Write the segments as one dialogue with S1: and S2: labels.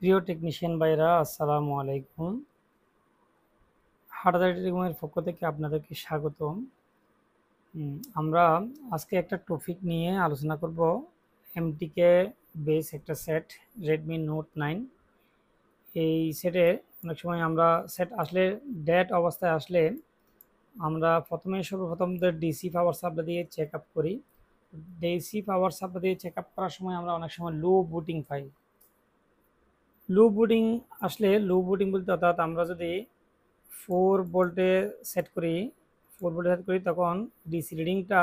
S1: প্রিয় টেকনিশিয়ান ভাইরা, আসসালামু আলাইকুম। হাটাদারি টেলিকমের পক্ষ থেকে আপনাদেরকে স্বাগতম। আমরা আজকে একটা টপিক নিয়ে আলোচনা করব। এমটিকে বেস একটা সেট, রেডমি নোট 9। এই সেটে অনেক সময় আমরা সেট আসলে ডেট অবস্থায় আসলে আমরা সর্বপ্রথম ডিসি পাওয়ার সাপ্লাই দিয়ে চেক আপ করি। ডিসি পাওয়ার সাপ্লাই দিয়ে চেক আপ করার সময় আমরা অনেক সময় লো বুটিং পাই। লো বুটিং বলতে অর্থাৎ আমরা যদি 4 ভোল্টে সেট করি 4 ভোল্টে সেট করি তখন ডিসি রিডিংটা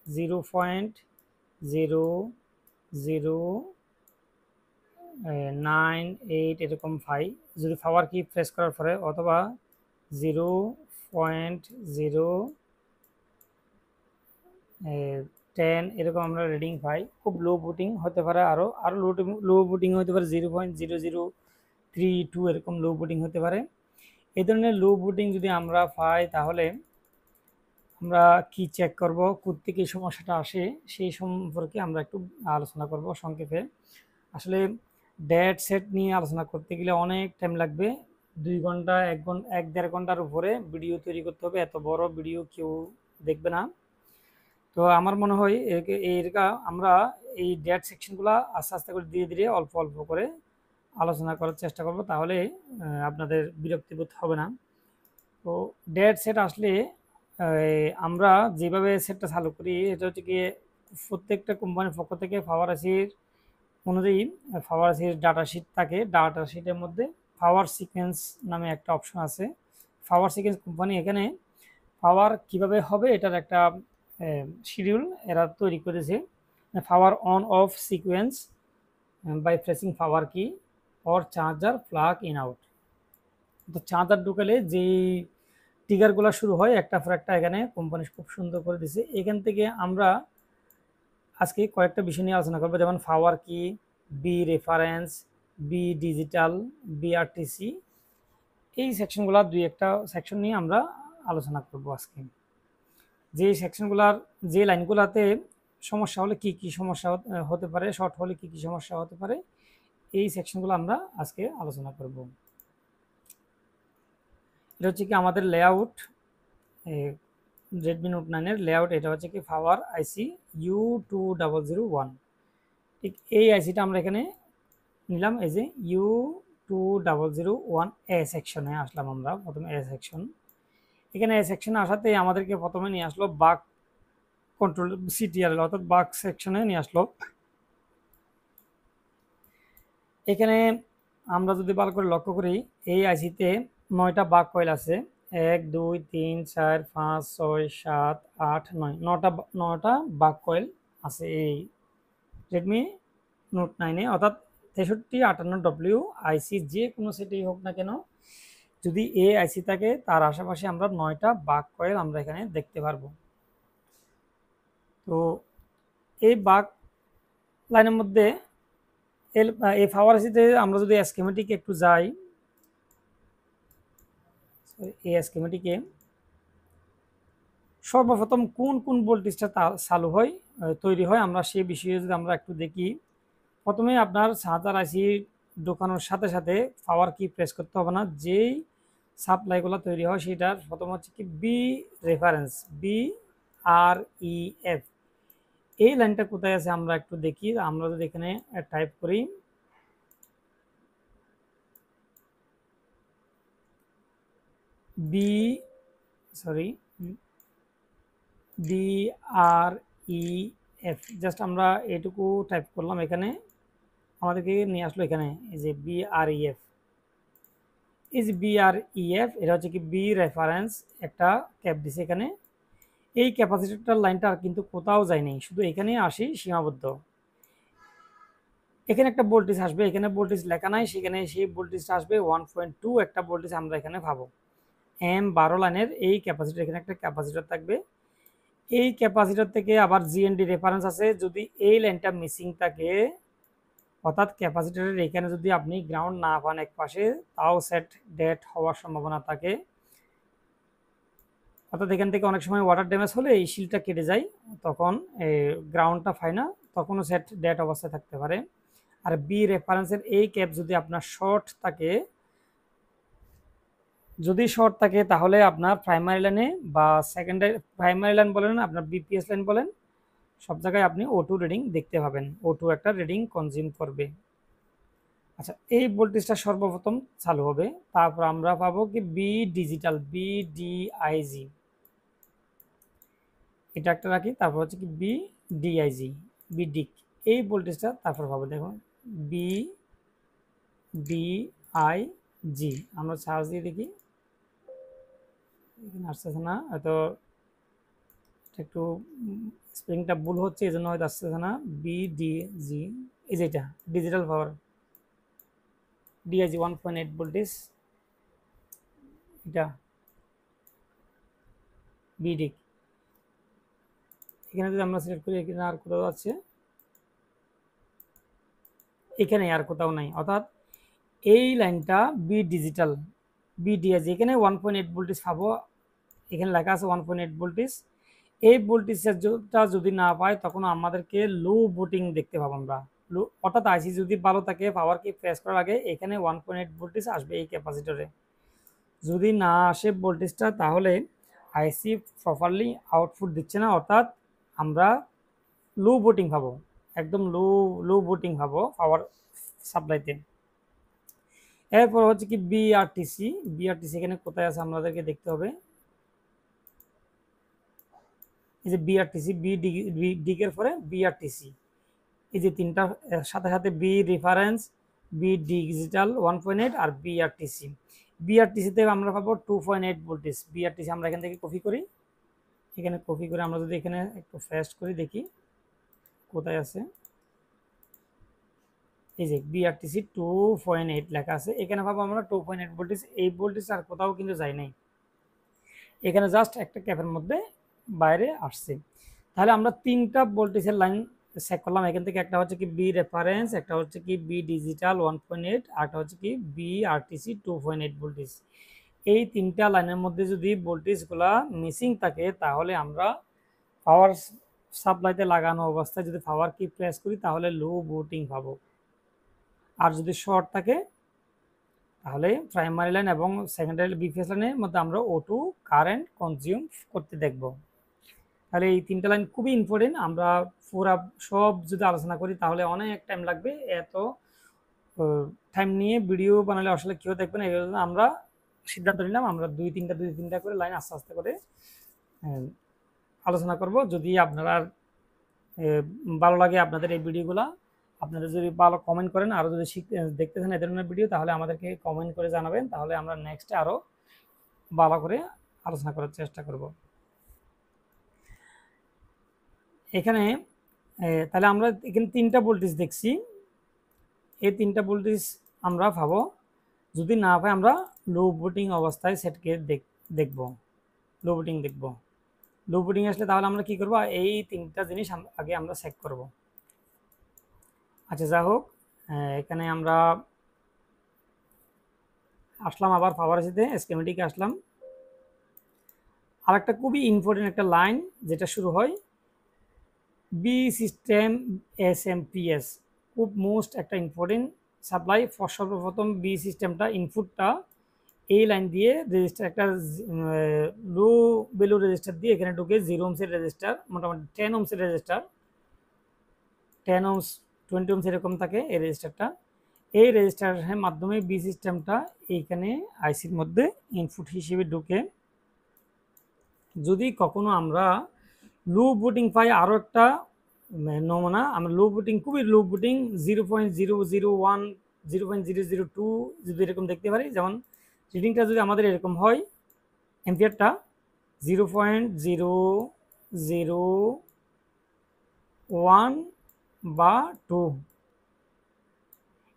S1: 0.0098 এরকম পাই যদি পাওয়ার কি প্রেস করার পরে, অথবা 0.010 এরকম আমরা রিডিং পাই। খুব লো বুটিং হতে পারে, আরও আরও লো বুটিং হতে পারে 0.0032 এরকম লো বুটিং হতে পারে। এই ধরনের লো বুটিং যদি আমরা পাই তাহলে আমরা কি চেক করব, কোত্থেকে এই সমস্যাটা আসে সেই সম্পর্কে আমরা একটু আলোচনা করব সংক্ষেপে। আসলে ডেট সেট নিয়ে আলোচনা করতে গেলে অনেক টাইম লাগবে। 2 ঘন্টা 1-1.5 ঘন্টার উপরে ভিডিও তৈরি করতে হবে, এত বড় ভিডিও কেউ দেখবে না। তো আমার মনে হয় আমরা এই ডেট সেকশনগুলো আস্তে আস্তে করে ধীরে ধীরে অল্প অল্প করে আলোচনা করার চেষ্টা করব, তাহলে আপনাদের বিরক্তিবোধ হবে না। তো ডেট সেট আসলে আমরা যেভাবে সেটটা চালু করি এটা হচ্ছে কি, প্রত্যেকটা কোম্পানির পক্ষ থেকে পাওয়ার আইসির অনুযায়ী পাওয়ার আইসির ডাটা শিট থাকে। ডাটা শিটের মধ্যে পাওয়ার সিকোয়েন্স নামে একটা অপশন আছে। পাওয়ার সিকোয়েন্স কোম্পানি এখানে পাওয়ার কিভাবে হবে এটার একটা শিডিউল এরা তৈরি করেছে। Power on off sequence by pressing power key or charger plug in out. তো চার্জার ঢুকালে যেই ট্রিগারগুলো শুরু হয় একটা পর একটা, এখানে কোম্পানি খুব সুন্দর করে দিছে। এখান থেকে আমরা আজকে কয়েকটা বিষয় নিয়ে আলোচনা করবো, যেমন পাওয়ার কি, B reference, B digital, BRTC. এই সেকশনগুলো দুই একটা সেকশন নিয়ে আমরা আলোচনা করব আজকে। যে সেকশনগুলার যে লাইনগুলোতে সমস্যা হলে কি কি সমস্যা হতে পারে, শর্ট হলে কি কি সমস্যা হতে পারে, এই সেকশনগুলো আমরা আজকে আলোচনা করব। এটা হচ্ছে কি আমাদের লেআউট, রেডমি নোট 9-এর লেআউট। এটা হচ্ছে কি পাওয়ার আইসি U2001। ঠিক এই আইসিটা আমরা এখানে নিলাম। এই যে U2001 এ সেকশনে আসলাম আমরা, প্রথমে এ সেকশন। এখানে এ সেকশনে আসাতে আমাদেরকে প্রথমে নিয়ে আসলো বাক কন্ট্রোল সিটিআর, অর্থাৎ বাক সেকশনে নিয়ে আসলো। এখানে আমরা যদি ভালো করে লক্ষ্য করি, এই আইসিতে 9টা বাক কয়েল আছে। 1 2 3 4 5 6 7 8 9, 9টা বাক কয়েল আছে এই রেডমি নোট 9-এ। অর্থাৎ 6358W আইসি যে কোনো সেটেই হোক না কেন, যদি এ আইসি থাকে তার আশেপাশে আমরা 9টা বাক কয়েল আমরা এখানে দেখতে পারবো। তো এই বাক লাইনের মধ্যে এই পাওয়ার আইসিতে আমরা যদি স্কিমেটিকে একটু যাই, এই স্কিমেটিকে সর্বপ্রথম কোন কোন ভোল্টেজটা চালু হয় তৈরি হয় আমরা সেই বিষয়ে যদি আমরা একটু দেখি। প্রথমে আপনার চার্জার আইসি ঢোকানোর সাথে সাথে পাওয়ার কি প্রেস করতে হবে না, যেই সাপ্লাইগুলো তৈরি হয় সেটার প্রথম হচ্ছে কি বি রেফারেন্স, BREF। এই লাইনটা কোথায় আছে আমরা একটু দেখি। আমরা যদি এখানে টাইপ করি BREF, জাস্ট আমরা এটুকু টাইপ করলাম, এখানে আমাদেরকে নিয়ে আসলো এখানে এই যে BREF। এই যে BREF এটা হচ্ছে কি বি রেফারেন্স, একটা ক্যাপ দিছে এখানে। এই ক্যাপাসিটরটার লাইনটা কিন্তু কোথাও যায়নি, শুধু এখানে আসি সীমাবদ্ধ। এখানে একটা ভোল্টেজ আসবে, এখানে ভোল্টেজ লেখা নাই, সেখানে সেই ভোল্টেজটা আসবে 1.2 একটা ভোল্টেজ আমরা এখানে পাবো। M12 লাইনের এই ক্যাপাসিটর, এখানে একটা ক্যাপাসিটর থাকবে। এই ক্যাপাসিটর থেকে আবার জিএনডি রেফারেন্স আছে। যদি এই লাইনটা মিসিং থাকে, অর্থাৎ ক্যাপাসিটরের এখানে যদি আপনি গ্রাউন্ড না পান এক পাশে, তাও সেট ডেড হওয়ার সম্ভাবনা থাকে। অর্থাৎ এখান থেকে অনেক সময় ওয়াটার ড্যামেজ হলে এই শিলটা কেটে যায়, তখন গ্রাউন্ডটা পায় না, তখনও সেট ডেড অবস্থায় থাকতে পারে। আর বি রেফারেন্সের এই ক্যাপ যদি আপনার শর্ট থাকে, তাহলে আপনার প্রাইমারি লাইনে বা সেকেন্ডারি, প্রাইমারি লাইন বলেন আপনার বিপিএস লাইন বলেন, সব জায়গায় আপনি O2 রিডিং দেখতে পাবেন, O2 একটা রিডিং কনজিউম করবে। আচ্ছা, এই ভোল্টেজটা সর্বপ্রথম চালু হবে, তারপর আমরা পাবো কি বি ডিজিটাল, BDIG, এটা একটা রাখি, তারপর হচ্ছে কি BDIG, বিডিক, এই ভোল্টেজটা তারপর পাবো। দেখুন BDIG, আমরা চার্জ দিয়ে দেখি, এখানে আসতেছে না, হয়তো একটু স্প্রিংটা ভুল হচ্ছে, এই জন্য হয়তো আসতেছে না। BDG, এই যেটা ডিজিটাল পাওয়ার, DIG 1.8 ভোল্টেজ, এটা বিডিক। এখানে যদি আমরা সিলেক্ট করি, এখানে আর কোথাও আছে, এখানে আর কোথাও নাই, অর্থাৎ এই লাইনটা বি ডিজিটাল, BDIG, এখানে 1.8 ভোল্টেজ পাবো, এখানে লেখা আছে 1.8 ভোল্টেজ। এই ভোল্টেজটা যদি না পাই তখন আমাদেরকে লো বুটিং দেখতে পাবো আমরা, লো, অর্থাৎ আইসি যদি ভালো থাকে, পাওয়ার কি প্রেস করার আগে এখানে 1.8 ভোল্টেজ আসবে এই ক্যাপাসিটরে। যদি না আসে ভোল্টেজটা, তাহলে আইসি প্রপারলি আউটপুট দিচ্ছে না, অর্থাৎ আমরা লো বুটিং পাবো, একদম লো বুটিং পাবো পাওয়ার সাপ্লাইতে। এরপর হচ্ছে কি বিআরটিসি, এখানে কোথায় আছে আমাদেরকে দেখতে হবে। এই যে বিআরটিসি, ডিকের পরে বিআরটিসি, এই যে তিনটা সাথে সাথে বি রেফারেন্স, বি ডিজিটাল 1.8 আর বিআরটিসিতে আমরা পাবো 2.8 ভোল্টেজ। বিআরটিসি আমরা এখান থেকে কপি করি, এখানে কপি করে আমরা যদি এখানে একটু ফাস্ট করি দেখি কোথায় আছে, এই যে বিআরটিসি 2.8 লেখা আছে, এখানে পাবো আমরা 2.8 ভোল্টেজ। এই ভোল্টেজ আর কোথাও কিন্তু যায় নাই, এখানে জাস্ট একটা ক্যাপের মধ্যে বাইরে আসছে। তাহলে আমরা তিনটা ভোল্টেজের লাইন চেক করলাম এখান থেকে, একটা হচ্ছে কি বি রেফারেন্স, একটা হচ্ছে কি বি ডিজিটাল 1.8, আর একটা হচ্ছে কি বিআরটিসি 2.8 ভোল্টেজ। এই তিনটা লাইনের মধ্যে যদি ভোল্টেজগুলা মিসিং থাকে, তাহলে আমরা পাওয়ার সাপ্লাইতে লাগানো অবস্থায় যদি পাওয়ার কি প্রেস করি, তাহলে লো বুটিং পাবো। আর যদি শর্ট থাকে, তাহলে প্রাইমারি লাইন এবং সেকেন্ডারি বিপিএস লাইনের মধ্যে আমরা O2 কারেন্ট কনজিউম করতে দেখব। তাহলে এই তিনটা লাইন খুবই ইম্পর্টেন্ট, আমরা পুরা সব যদি আলোচনা করি তাহলে অনেক টাইম লাগবে, এত টাইম নিয়ে ভিডিও বানালে আসলে কেউ দেখবে না, এই জন্য আমরা সিদ্ধান্ত নিলাম আমরা দুই তিনটা করে লাইন আস্তে আস্তে করে আলোচনা করব। যদি আপনারা ভালো লাগে আপনাদের এই ভিডিওগুলো, আপনারা যদি ভালো কমেন্ট করেন, আরও যদি দেখতে চান এই ধরনের ভিডিও, তাহলে আমাদেরকে কমেন্ট করে জানাবেন, তাহলে আমরা নেক্সটে আরও ভালো করে আলোচনা করার চেষ্টা করব। এখানে তাহলে আমরা এখানে তিনটা ভোল্টেজ দেখছি, এই তিনটা ভোল্টেজ আমরা পাবো। যদি না পাই আমরা লো বুটিং অবস্থায় সেটকে দেখব, লো বুটিং আসলে তাহলে আমরা কি করব, এই তিনটা জিনিস আগে আমরা চেক করব। আচ্ছা, যা হোক, এখানে আমরা আসলাম আবার পাওয়ার এসিতে, স্কিমেটিকে আসলাম। আর একটা খুবই ইম্পর্টেন্ট একটা লাইন যেটা শুরু হয় বি সিস্টেম SMPS, খুব মোস্ট একটা ইম্পর্টেন্ট সাপ্লাই। সর্বপ্রথম বি সিস্টেমটা ইনপুটটা এই লাইন দিয়ে রেজিস্টার, একটা লো ভ্যালু রেজিস্টার দিয়ে এখানে ঢুকে 0 ওহমসের রেজিস্টার, মোটামুটি 10 ওহমসের রেজিস্টার, 10 ওহমস 20 ওহমস এরকম থাকে এই রেজিস্টারটা। এই রেজিস্টারের মাধ্যমে বি সিস্টেমটা এইখানে আইসির মধ্যে ইনপুট হিসেবে ঢুকে। যদি কখনো আমরা লো বুটিং পাই, আরও একটা নমুনা, আমরা লো বুটিং, খুবই লো বুটিং 0.001, 0.002 যদি এরকম দেখতে পারি, যেমন রিডিংটা যদি আমাদের এরকম হয়, এম্পিয়ারটা 0.001 বা 2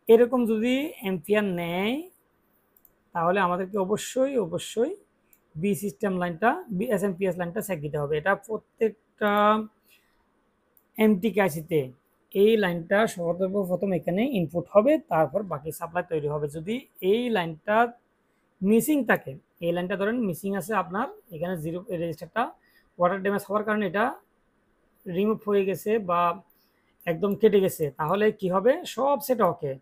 S1: এরকম যদি এম্পিয়ার নেয়, তাহলে আমাদেরকে অবশ্যই বি সিস্টেম লাইনটা, SMPS লাইনটা চেক দিতে হবে। এটা প্রত্যেকটা এমটিকেআইসিতে এই লাইনটা সর্বপ্রথম এখানে ইনপুট হবে, তারপর বাকি সাপ্লাই তৈরি হবে। যদি এই লাইনটা মিসিং থাকে, এই লাইনটা ধরেন মিসিং আছে আপনার এখানে, জিরো রেজিস্টারটা ওয়াটার ড্যামেজ হওয়ার কারণে এটা রিমুভ হয়ে গেছে বা একদম কেটে গেছে, তাহলে কি হবে, সব সেট ওকে।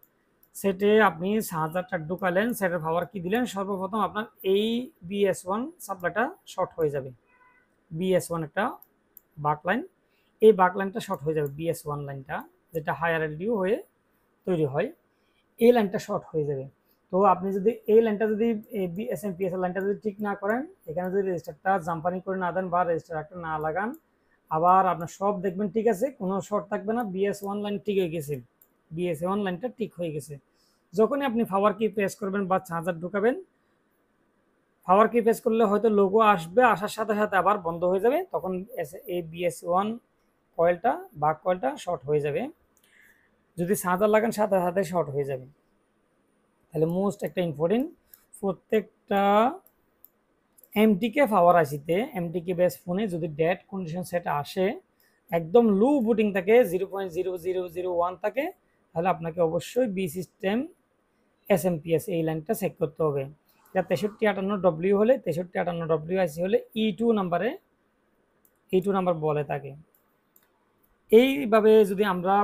S1: সেটে আপনি চার্জারটা ঢুকালেন, সেটের পাওয়ার কি দিলেন, সর্বপ্রথম আপনার এই BS1 সাপ্লাইটা শর্ট হয়ে যাবে। BS1 একটা বাক লাইন, এই বাক লাইনটা শর্ট হয়ে যাবে। BS1 লাইনটা যেটা হায়ার এলডিও হয়ে তৈরি হয়, এই লাইনটা শর্ট হয়ে যাবে। তো আপনি যদি এই লাইনটা যদি SMPS এর লাইনটা যদি ঠিক না করেন, এখানে যদি রেজিস্টারটা জাম্পানি করে না দেন বা রেজিস্টার একটা না লাগান, আবার আপনার সব দেখবেন ঠিক আছে, কোনো শর্ট থাকবে না, BS1 লাইন ঠিক হয়ে গেছে, BS1 লাইনটা ঠিক হয়ে গেছে। যখনই আপনি পাওয়ার কি প্রেস করবেন বা চার্জার ঢুকাবেন, পাওয়ার কি প্রেস করলে হয়তো লোগো আসবে, আসার সাথে সাথে আবার বন্ধ হয়ে যাবে, তখন এই BS1 কয়েলটা বা কয়েলটা শর্ট হয়ে যাবে। যদি চার্জার লাগান সাথে সাথে শর্ট হয়ে যাবে। তাহলে মোস্ট একটা ইম্পর্টেন্ট, প্রত্যেকটা এমটিকে পাওয়ার আইসিতে, এমটিকে বেস ফোনে যদি ডেড কন্ডিশন সেট আসে, একদম লো বুটিং থাকে, 0.0001 থাকে, তাহলে আপনাকে অবশ্যই বি সিস্টেম SMPS এই লাইনটা চেক করতে হবে। এটা 6358W হলে, 6358W আইসি হলে E2 নাম্বারে, E2 নাম্বার বলে থাকে। এইভাবে যদি আমরা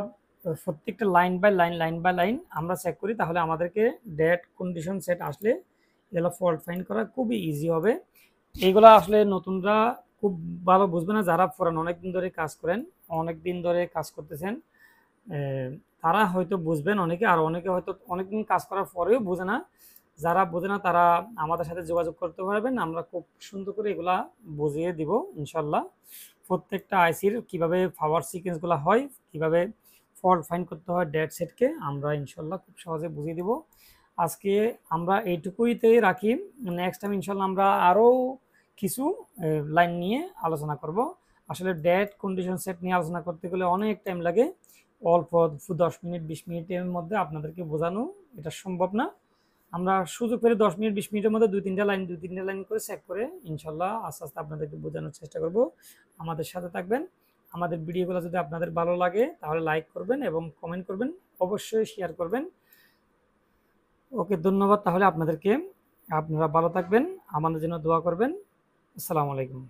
S1: প্রত্যেকটা line by line, line by line আমরা চেক করি, তাহলে আমাদেরকে ডেড কন্ডিশন সেট আসলে এগুলো ফল্ট ফাইন্ড করা খুবই ইজি হবে। এইগুলো আসলে নতুনরা খুব ভালো বুঝবে না, যারা পুরান অনেক দিন ধরে কাজ করেন, অনেক দিন ধরে কাজ করতেছেন, তারা হয়তো বুঝবেন অনেকে, আর অনেকে হয়তো অনেকদিন কাজ করার পরেও বোঝে না। যারা বোঝে না তারা আমাদের সাথে যোগাযোগ করতে পারবেন, আমরা খুব সুন্দর করে এগুলা বুঝিয়ে দিব ইনশাল্লাহ। প্রত্যেকটা আইসির কিভাবে পাওয়ার সিকোয়েন্সগুলো হয়, কিভাবে ফল্ট ফাইন্ড করতে হয় ডেড সেটকে, আমরা ইনশাল্লাহ খুব সহজে বুঝিয়ে দিব। আজকে আমরা এইটুকুইতেই রাখি, নেক্সট টাইম ইনশাল্লাহ আমরা আরও কিছু লাইন নিয়ে আলোচনা করব। আসলে ডেড কন্ডিশন সেট নিয়ে আলোচনা করতে গেলে অনেক টাইম লাগে, অল্প 10 মিনিট 20 মিনিটের মধ্যে আপনাদেরকে বোঝানো এটা সম্ভব না। আমরা সুযোগ পেলে 10 মিনিট 20 মিনিটের মধ্যে দুই তিনটা লাইন করে চেক করে ইনশাল্লাহ আস্তে আস্তে আপনাদেরকে বোঝানোর চেষ্টা করব। আমাদের সাথে থাকবেন। আমাদের ভিডিওগুলো যদি আপনাদের ভালো লাগে তাহলে লাইক করবেন এবং কমেন্ট করবেন, অবশ্যই শেয়ার করবেন। ওকে, ধন্যবাদ। তাহলে আপনাদেরকে, আপনারা ভালো থাকবেন, আমাদের জন্য দোয়া করবেন। আসসালামু আলাইকুম।